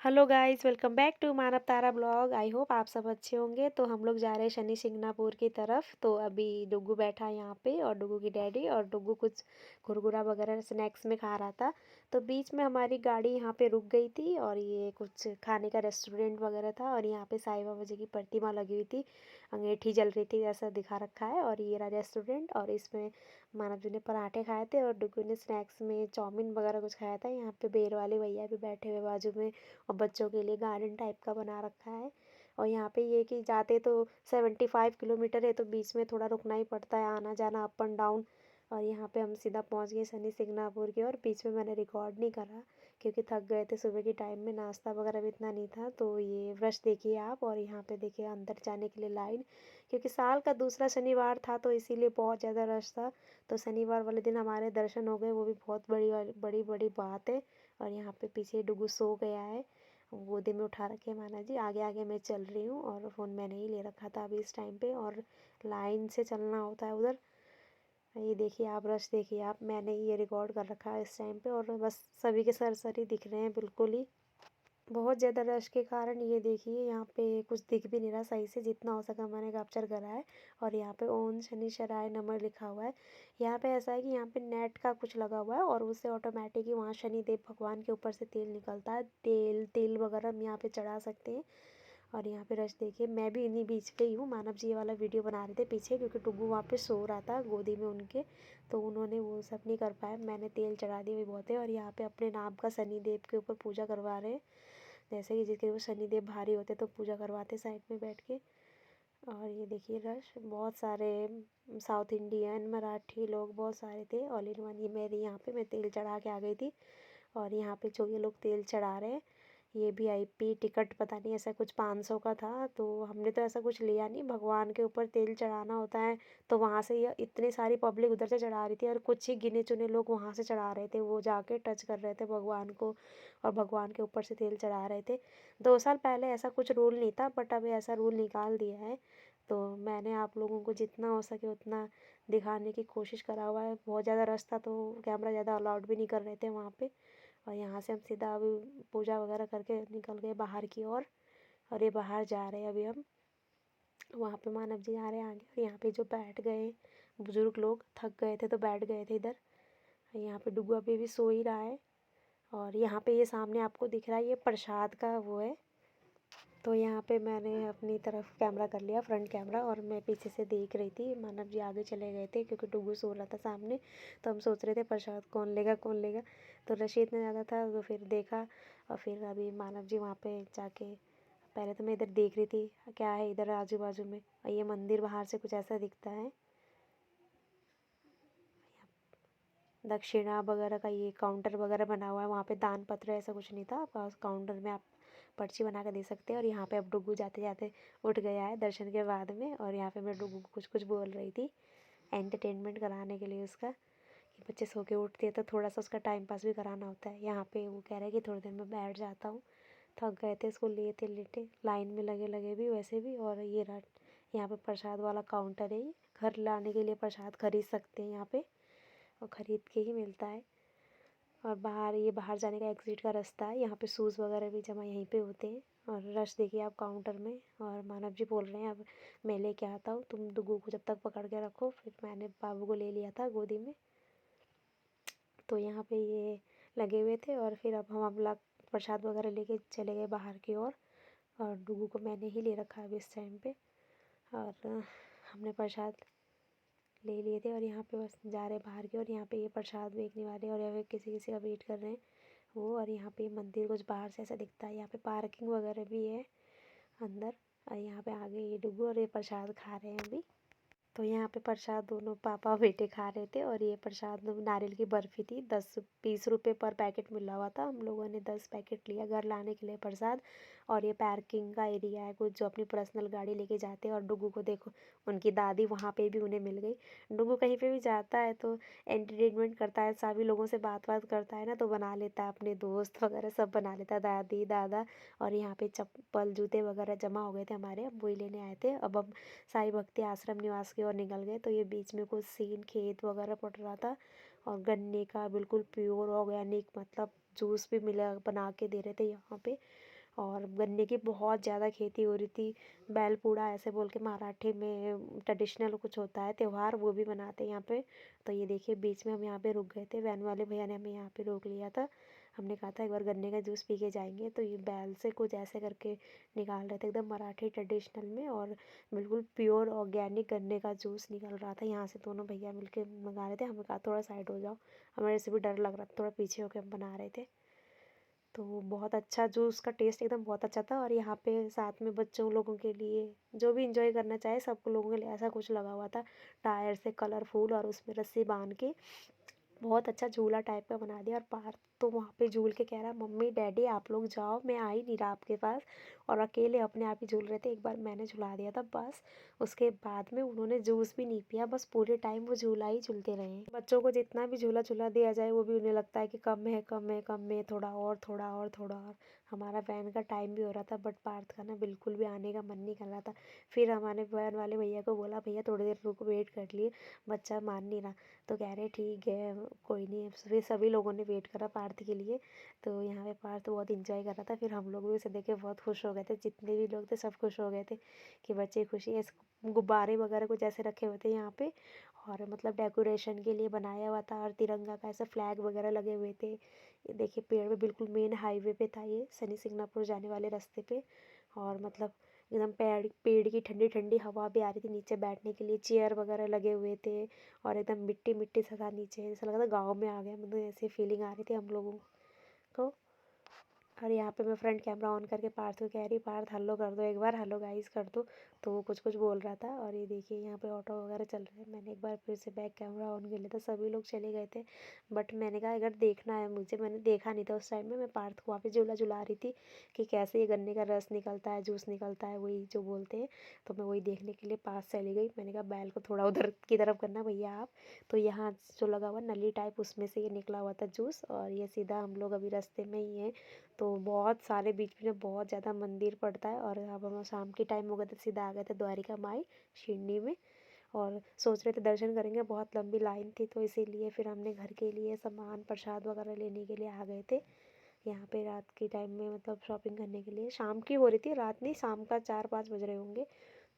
Hello guys, welcome back to Manav Tara blog. I hope आप सब अच्छे होंगे। तो हम लोग जा रहे हैं शनि सिंगनापुर की तरफ। तो अभी डुगू बैठा है यहाँ पे और डुगू की डैडी, और डुगू कुछ कुरकुरा वगैरह स्नैक्स में खा रहा था। तो बीच में हमारी गाड़ी यहाँ पे रुक गई थी और ये कुछ खाने का रेस्टोरेंट वगैरह था, और यहाँ पे साईं बाबा जी की प्रतिमा लगी हुई थी, अंगीठी जल रही थी, ऐसा दिखा रखा है। और ये रहा रेस्टोरेंट, और इसमें मानव जी ने पराठे खाए थे और डुगू ने स्नैक्स में चाउमीन वगैरह कुछ खाया था। यहाँ पे बेर वाले भैया भी बैठे हुए बाजू में, और बच्चों के लिए गार्डन टाइप का बना रखा है। और यहाँ पे ये कि जाते तो 75 किलोमीटर है, तो बीच में थोड़ा रुकना ही पड़ता है, आना जाना अप एंड डाउन। और यहाँ पे हम सीधा पहुँच गए शनि सिंगनापुर की। और बीच में मैंने रिकॉर्ड नहीं करा क्योंकि थक गए थे सुबह के टाइम में, नाश्ता वगैरह भी इतना नहीं था। तो ये रश देखिए आप, और यहाँ पे देखिए अंदर जाने के लिए लाइन, क्योंकि साल का दूसरा शनिवार था तो इसीलिए बहुत ज़्यादा रश था। तो शनिवार वाले दिन हमारे दर्शन हो गए, वो भी बहुत बड़ी बड़ी बड़ी बात है। और यहाँ पे पीछे डुगू सो गया है, गोदी में उठा रखे माना जी। आगे आगे मैं चल रही हूँ, और फ़ोन मैंने ही ले रखा था अभी इस टाइम पे, और लाइन से चलना होता है उधर। ये देखिए आप, रश देखिए आप, मैंने ये रिकॉर्ड कर रखा है इस टाइम पे। और बस सभी के सर सर ही दिख रहे हैं बिल्कुल ही, बहुत ज़्यादा रश के कारण। ये देखिए यहाँ पे कुछ दिख भी नहीं रहा सही से, जितना हो सका मैंने कैप्चर करा है। और यहाँ पे ओम शनिश्चराय नमः लिखा हुआ है। यहाँ पे ऐसा है कि यहाँ पे नेट का कुछ लगा हुआ है, और उससे ऑटोमेटिक ही वहाँ शनिदेव भगवान के ऊपर से तेल निकलता है। तेल वगैरह हम यहाँ पे चढ़ा सकते हैं। और यहाँ पे रश देखिए, मैं भी इन्हीं बीच पे ही हूँ। मानव जी ये वाला वीडियो बना रहे थे पीछे, क्योंकि टुगू वहाँ पे सो रहा था गोदी में उनके, तो उन्होंने वो सब नहीं कर पाया। मैंने तेल चढ़ा दिया भी बहुत है। और यहाँ पे अपने नाम का शनिदेव के ऊपर पूजा करवा रहे हैं, जैसे कि जिसके वो शनिदेव भारी होते तो पूजा करवाते साइड में बैठ के। और ये देखिए रश, बहुत सारे साउथ इंडियन मराठी लोग बहुत सारे थे, ऑल इन वन। ये मेरी यहाँ पे मैं तेल चढ़ा के आ गई थी। और यहाँ पे जो ये लोग तेल चढ़ा रहे हैं, ये VIP टिकट पता नहीं ऐसा कुछ 500 का था। तो हमने तो ऐसा कुछ लिया नहीं, भगवान के ऊपर तेल चढ़ाना होता है तो वहाँ से ये इतनी सारी पब्लिक उधर से चढ़ा रही थी, और कुछ ही गिने चुने लोग वहाँ से चढ़ा रहे थे, वो जाके टच कर रहे थे भगवान को और भगवान के ऊपर से तेल चढ़ा रहे थे। 2 साल पहले ऐसा कुछ रूल नहीं था, बट अब ऐसा रूल निकाल दिया है। तो मैंने आप लोगों को जितना हो सके उतना दिखाने की कोशिश करा हुआ है। बहुत ज़्यादा रश था तो कैमरा ज़्यादा अलाउड भी नहीं कर रहे थे वहाँ पे। और यहाँ से हम सीधा अभी पूजा वगैरह करके निकल गए बाहर की ओर। और ये बाहर जा रहे हैं अभी हम, वहाँ पे मानव जी आ रहे हैं आगे। और यहाँ पे जो बैठ गए बुजुर्ग लोग, थक गए थे तो बैठ गए थे इधर। यहाँ पे डुगू अभी भी सो ही रहा है। और यहाँ पे ये सामने आपको दिख रहा है, ये प्रसाद का वो है। तो यहाँ पे मैंने अपनी तरफ कैमरा कर लिया, फ्रंट कैमरा, और मैं पीछे से देख रही थी। मानव जी आगे चले गए थे क्योंकि डुगू सो रहा था सामने। तो हम सोच रहे थे प्रसाद कौन लेगा कौन लेगा। तो रश इतना ज़्यादा था तो फिर देखा। और फिर अभी मानव जी वहाँ पे जाके, पहले तो मैं इधर देख रही थी क्या है इधर आजू बाजू में। और ये मंदिर बाहर से कुछ ऐसा दिखता है। दक्षिणा वगैरह का ये काउंटर वगैरह बना हुआ है, वहाँ पे दान पत्र ऐसा कुछ नहीं था, बस काउंटर में आप पर्ची बना कर दे सकते हैं। और यहाँ पे अब डुगू जाते जाते उठ गया है दर्शन के बाद में। और यहाँ पे मैं डुगू को कुछ कुछ बोल रही थी एंटरटेनमेंट कराने के लिए उसका, कि बच्चे सो के उठते हैं तो थोड़ा सा उसका टाइम पास भी कराना होता है। यहाँ पे वो कह रहा है कि थोड़ी देर में बैठ जाता हूँ, थक गए थे, इसको लिए थे लेटे लाइन में लगे लगे भी वैसे भी। और ये रहा यहाँ पे प्रसाद वाला काउंटर है, ये घर लाने के लिए प्रसाद खरीद सकते हैं यहाँ पे, और ख़रीद के ही मिलता है। और बाहर, ये बाहर जाने का एग्ज़िट का रास्ता है, यहाँ पे शूज़ वगैरह भी जमा यहीं पे होते हैं। और रश देखिए आप काउंटर में। और मानव जी बोल रहे हैं अब मैं लेके आता हूँ, तुम डुगू को जब तक पकड़ के रखो। फिर मैंने बाबू को ले लिया था गोदी में। तो यहाँ पे ये लगे हुए थे, और फिर अब हम लोग प्रसाद वगैरह लेके चले गए बाहर की ओर। और डुगू को मैंने ही ले रखा है अभी इस टाइम पे। और हमने प्रसाद ले लिए थे, और यहाँ पे बस जा रहे बाहर की। और यहाँ पे ये प्रसाद बेचने वाले और यहाँ पे किसी किसी का वेट कर रहे हैं वो। और यहाँ पे मंदिर कुछ बाहर से ऐसा दिखता है, यहाँ पे पार्किंग वगैरह भी है अंदर। और यहाँ पे आगे ये डुगू और ये प्रसाद खा रहे हैं अभी। तो यहाँ पे प्रसाद दोनों पापा बेटे खा रहे थे। और ये प्रसाद नारियल की बर्फ़ी थी, 10-20 रुपये पर पैकेट मिला हुआ था। हम लोगों ने 10 पैकेट लिया घर लाने के लिए प्रसाद। और ये पार्किंग का एरिया है कुछ, जो अपनी पर्सनल गाड़ी लेके जाते हैं। और डुगू को देखो, उनकी दादी वहाँ पे भी उन्हें मिल गई। डुगू कहीं पे भी जाता है तो एंटरटेनमेंट करता है, सभी लोगों से बात करता है ना, तो बना लेता है अपने दोस्त वगैरह सब बना लेता है, दादी दादा। और यहाँ पे चप्पल जूते वगैरह जमा हो गए थे हमारे, अब वही लेने आए थे। अब हम साईं भक्ति आश्रम निवास की ओर निकल गए। तो ये बीच में कुछ सीन खेत वगैरह पड़ रहा था, और गन्ने का बिल्कुल प्योर ऑर्गेनिक मतलब जूस भी मिला, बना के दे रहे थे यहाँ पे। और गन्ने की बहुत ज़्यादा खेती हो रही थी। बैलपूड़ा ऐसे बोल के मराठी में ट्रेडिशनल कुछ होता है त्योहार, वो भी मनाते हैं यहाँ पे। तो ये देखिए बीच में हम यहाँ पे रुक गए थे, वैन वाले भैया ने हमें यहाँ पे रोक लिया था। हमने कहा था एक बार गन्ने का जूस पी के जाएंगे, तो ये बैल से कुछ ऐसे करके निकाल रहे थे एकदम मराठी ट्रेडिशनल में, और बिल्कुल प्योर ऑर्गेनिक गन्ने का जूस निकल रहा था। यहाँ से दोनों भैया मिलके मंगा रहे थे, हमें कहा थोड़ा साइड हो जाओ, हमारे से भी डर लग रहा था, थोड़ा पीछे होकर हम बना रहे थे। तो बहुत अच्छा जूस का टेस्ट एकदम बहुत अच्छा था। और यहाँ पे साथ में बच्चों लोगों के लिए जो भी इंजॉय करना चाहे सब लोगों के लिए ऐसा कुछ लगा हुआ था, टायर से कलरफुल, और उसमें रस्सी बांध के बहुत अच्छा झूला टाइप का बना दिया। और पार्थ तो वहाँ पे झूल के कह रहा मम्मी डैडी आप लोग जाओ, मैं आ ही नहीं रहा आपके पास, और अकेले अपने आप ही झूल रहे थे। एक बार मैंने झुला दिया था बस, उसके बाद में उन्होंने जूस भी नहीं पिया, बस पूरे टाइम वो झूला ही झूलते रहे। बच्चों को जितना भी झूला झूला दिया जाए वो भी उन्हें लगता है कि कम है कम है कम है, थोड़ा और थोड़ा और थोड़ा और। हमारा वैन का टाइम भी हो रहा था, बट पार्थ का ना बिल्कुल भी आने का मन नहीं कर रहा था। फिर हमारे वैन वाले भैया को बोला भैया थोड़ी देर रुक, वेट कर लिए, बच्चा मान नहीं रहा। तो कह रहे ठीक है कोई नहीं। फिर सभी लोगों ने वेट करा पार्थ के लिए। तो यहाँ पे पार्थ बहुत इंजॉय कर रहा था। फिर हम लोग भी उसे देख के बहुत खुश हो गए थे, जितने भी लोग थे सब खुश हो गए थे कि बच्चे खुशी है। गुब्बारे वगैरह कुछ ऐसे रखे हुए थे यहाँ पे, और मतलब डेकोरेशन के लिए बनाया हुआ था, और तिरंगा का ऐसा फ्लैग वगैरह लगे हुए थे। ये देखिए पेड़ पे बिल्कुल मेन हाईवे पे था, ये शनि सिंगनापुर जाने वाले रास्ते पे। और मतलब एकदम पेड़ पेड़ की ठंडी ठंडी हवा भी आ रही थी, नीचे बैठने के लिए चेयर वगैरह लगे हुए थे, और एकदम मिट्टी मिट्टी सा था नीचे, ऐसा लग रहा था गाँव में आ गया, मतलब ऐसी फीलिंग आ रही थी हम लोगों को। और यहाँ पे मैं फ्रंट कैमरा ऑन करके पार्थ को कह रही पार्थ हेलो कर दो एक बार, हेलो गाइस कर दो। तो वो कुछ कुछ बोल रहा था। और ये देखिए यहाँ पे ऑटो वगैरह चल रहे हैं। मैंने एक बार फिर से बैक कैमरा ऑन कर लिया था, सभी लोग चले गए थे, बट मैंने कहा अगर देखना है मुझे, मैंने देखा नहीं था उस टाइम में, मैं पार्थ को वहाँ पे झूला झुला रही थी कि कैसे ये गन्ने का रस निकलता है, जूस निकलता है, वही जो बोलते हैं। तो मैं वही देखने के लिए पास चली गई। मैंने कहा बैल को थोड़ा उधर की तरफ करना भैया आप। तो यहाँ जो लगा हुआ नली टाइप उसमें से ये निकला हुआ था जूस, और ये सीधा हम लोग अभी रास्ते में ही हैं। तो बहुत सारे बीच में बहुत ज़्यादा मंदिर पड़ता है। और अब हम शाम के टाइम हो गए थे, सीधा आ गए थे द्वारिका माई शिरडी में, और सोच रहे थे दर्शन करेंगे, बहुत लंबी लाइन थी, तो इसीलिए फिर हमने घर के लिए सामान प्रसाद वगैरह लेने के लिए आ गए थे यहाँ पे रात के टाइम में, मतलब शॉपिंग करने के लिए। शाम की हो रही थी, रात नहीं, शाम का 4-5 बज रहे होंगे।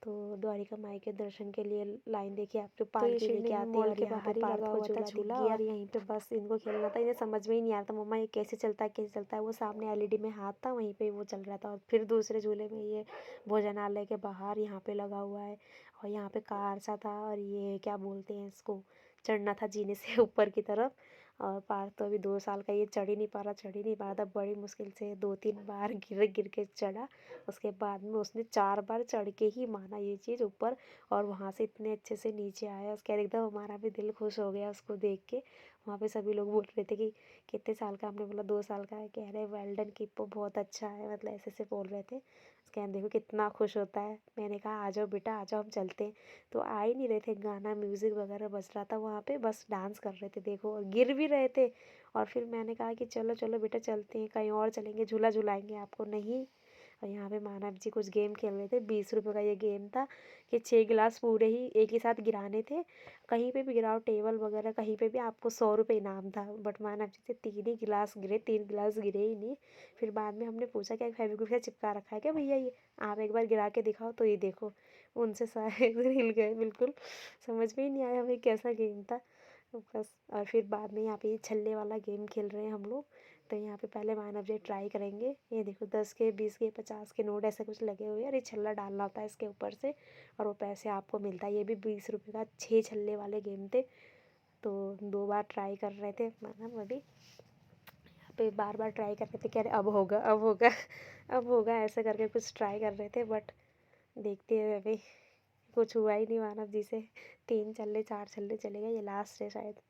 तो द्वारिका माई के दर्शन के लिए लाइन देखिए आप, जो पालकी लेके आते हैं, और यहाँ पे पार्थ को झूला दिख गया, और यहीं पे बस इनको खेलना था। इन्हें समझ में ही नहीं आ रहा था मम्मा ये कैसे चलता है कैसे चलता है। वो सामने एलईडी में हाथ था, वहीं पे वो चल रहा था। और फिर दूसरे झूले में ये भोजनालय के बाहर यहाँ पे लगा हुआ है, और यहाँ पे कार सा था, और ये क्या बोलते हैं इसको, चढ़ना था जीने से ऊपर की तरफ। और पार्थ तो अभी 2 साल का, ये चढ़ ही नहीं पा रहा था, बड़ी मुश्किल से 2-3 बार गिर गिर के चढ़ा। उसके बाद में उसने 4 बार चढ़ के ही माना ये चीज़ ऊपर, और वहाँ से इतने अच्छे से नीचे आया, उसके बाद एकदम हमारा भी दिल खुश हो गया उसको देख के। वहाँ पे सभी लोग बोल रहे थे कि कितने साल का, हमने बोला 2 साल का है, कह रहे वेल डन कीपो, बहुत अच्छा है, मतलब ऐसे ऐसे बोल रहे थे। उसके बाद देखो कितना खुश होता है। मैंने कहा आ जाओ बेटा आ जाओ हम चलते हैं। तो आ ही नहीं रहे थे, गाना म्यूज़िक वगैरह बज रहा था वहाँ पे, बस डांस कर रहे थे देखो, और गिर भी रहे थे। और फिर मैंने कहा कि चलो चलो बेटा चलते हैं, कहीं और चलेंगे, झूला झुलाएंगे आपको, नहीं। और यहाँ पे मानव जी कुछ गेम खेल रहे थे, 20 रुपये का ये गेम था कि 6 गिलास पूरे ही एक ही साथ गिराने थे, कहीं पे भी गिराओ, टेबल वगैरह कहीं पे भी, आपको 100 रुपये इनाम था। बट मानव जी से 3 ही गिलास गिरे, 3 गिलास गिरे ही नहीं। फिर बाद में हमने पूछा क्या फेविक्विक से चिपका रखा है क्या भैया ये, आप एक बार गिरा के दिखाओ। तो ये देखो उनसे सारे हिल गए बिल्कुल, समझ में ही नहीं आया हमें कैसा गेम था बस। और फिर बाद में यहाँ पे ये छल्ले वाला गेम खेल रहे हैं हम लोग। तो यहाँ पे पहले मानव जी ट्राई करेंगे, ये देखो 10 के 20 के 50 के नोट ऐसे कुछ लगे हुए हैं, और ये छल्ला डालना होता है इसके ऊपर से, और वो पैसे आपको मिलता है। ये भी 20 रुपये का 6 छल्ले वाले गेम थे। तो 2 बार ट्राई कर रहे थे मानव अभी, यहाँ पे बार बार ट्राई कर रहे थे, कह रहे अब होगा अब होगा अब होगा, ऐसे करके कुछ ट्राई कर रहे थे। बट देखते हैं अभी कुछ हुआ ही नहीं मानव जी से। 3 छल्ले 4 छल्ले चले गए, ये लास्ट है शायद।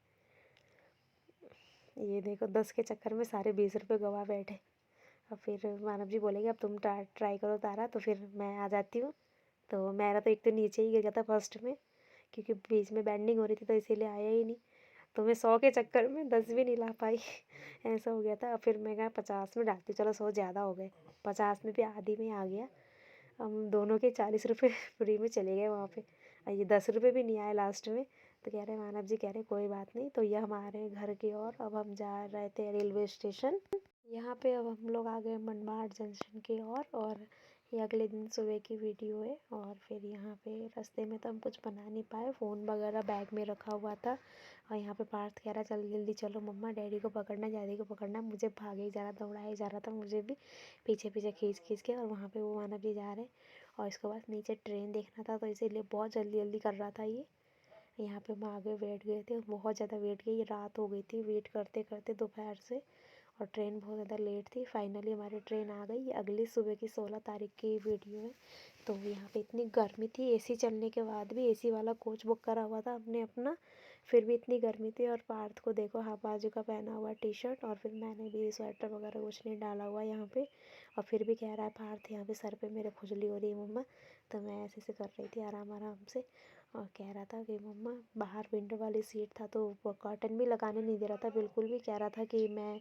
ये देखो 10 के चक्कर में सारे 20 रुपये गवा बैठे। अब फिर मानव जी बोलेंगे अब तुम ट्राई करो तारा, तो फिर मैं आ जाती हूँ। तो मेरा तो एक तो नीचे ही गिर गया था फर्स्ट में, क्योंकि बीच में बैंडिंग हो रही थी तो इसीलिए आया ही नहीं। तो मैं 100 के चक्कर में 10 भी नहीं ला पाई ऐसा हो गया था। अब फिर मैं कहा 50 में डालती हूँ, चलो 100 ज़्यादा हो गए, 50 में भी आधी में आ गया। हम दोनों के 40 रुपये फ्री में चले गए वहाँ पे, और ये 10 रुपये भी नहीं आए लास्ट में। तो कह रहे मानव जी, कह रहे कोई बात नहीं। तो ये हम आ रहे हैं घर की ओर, अब हम जा रहे थे रेलवे स्टेशन। यहाँ पे अब हम लोग आ गए मनमाड जंक्शन की ओर और ये अगले दिन सुबह की वीडियो है। और फिर यहाँ पे रास्ते में तो हम कुछ बना नहीं पाए, फ़ोन वगैरह बैग में रखा हुआ था। और यहाँ पे पार्थ कह रहा जल्दी जल्दी चलो मम्मा, डैडी को पकड़ना, डैडी को पकड़ना। मुझे भागे ही जा रहा, दौड़ाया जा रहा था मुझे भी पीछे पीछे खींच खींच के। और वहाँ पे वो मानव जी जा रहे और इसके बाद नीचे ट्रेन देखना था, तो इसीलिए बहुत जल्दी जल्दी कर रहा था ये। यहाँ पे हम आगे बैठ गए थे, बहुत ज़्यादा वेट किया, ये रात हो गई थी वेट करते करते दोपहर से। और ट्रेन बहुत ज़्यादा लेट थी। फाइनली हमारी ट्रेन आ गई। ये अगली सुबह की 16 तारीख की वीडियो है। तो यहाँ पे इतनी गर्मी थी, एसी चलने के बाद भी, एसी वाला कोच बुक करा हुआ था हमने अपना, फिर भी इतनी गर्मी थी। और पार्थ को देखो हाफ बाजू का पहना हुआ टी शर्ट, और फिर मैंने भी स्वेटर वगैरह कुछ नहीं डाला हुआ यहाँ पे। और फिर भी कह रहा है पार्थ यहाँ पे सर पे मेरे खुजली हो रही है मम्मा। तो मैं ऐसे से कर रही थी आराम आराम से। और कह रहा था कि मम्मा, बाहर विंडो वाली सीट था तो वो कर्टन भी लगाने नहीं दे रहा था बिल्कुल भी, कह रहा था कि मैं।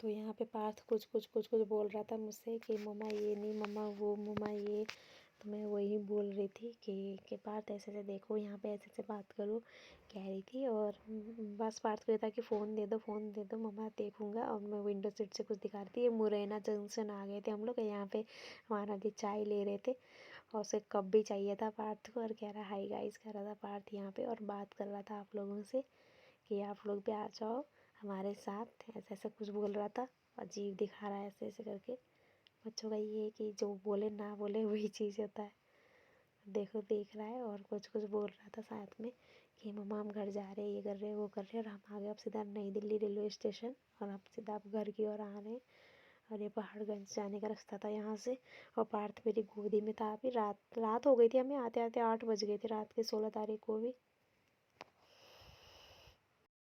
तो यहाँ पे पार्थ कुछ कुछ कुछ कुछ बोल रहा था मुझसे कि मम्मा ये नहीं, मम्मा वो, मम्मा ये। तो मैं वही बोल रही थी कि पार्थ ऐसे ऐसे देखो, यहाँ पे ऐसे ऐसे बात करो, कह रही थी। और बस पार्थ को ये था कि फ़ोन दे दो, फ़ोन दे दो मम्मा, देखूँगा। और मैं विंडो सीट से कुछ दिखा रही थी। ये मुरैना जंक्शन आ गए थे हम लोग, यहाँ पे हमारा भी चाय ले रहे थे और उसे कप भी चाहिए था पार्थ को। और कह रहा हाई गाइस कर रहा था पार्थ यहाँ पे, और बात कर रहा था आप लोगों से कि आप लोग भी आ जाओ हमारे साथ, ऐसा ऐसा कुछ बोल रहा था। अजीब दिखा रहा है ऐसे ऐसे करके। बच्चों का ये है कि जो बोले ना बोले वही चीज़ होता है। देखो देख रहा है और कुछ कुछ बोल रहा था साथ में कि मम्मा हम घर जा रहे हैं, ये कर रहे हैं, वो कर रहे हैं। और हम आ गए अब सीधा नई दिल्ली रेलवे स्टेशन, और अब सीधा आप घर की ओर आ रहे हैं। और ये पहाड़गंज जाने का रास्ता था यहाँ से। और पार्थ मेरी गोदी में था। अभी रात रात हो गई थी, हमें आते आते 8 बज गए थे रात के, 16 तारीख को भी।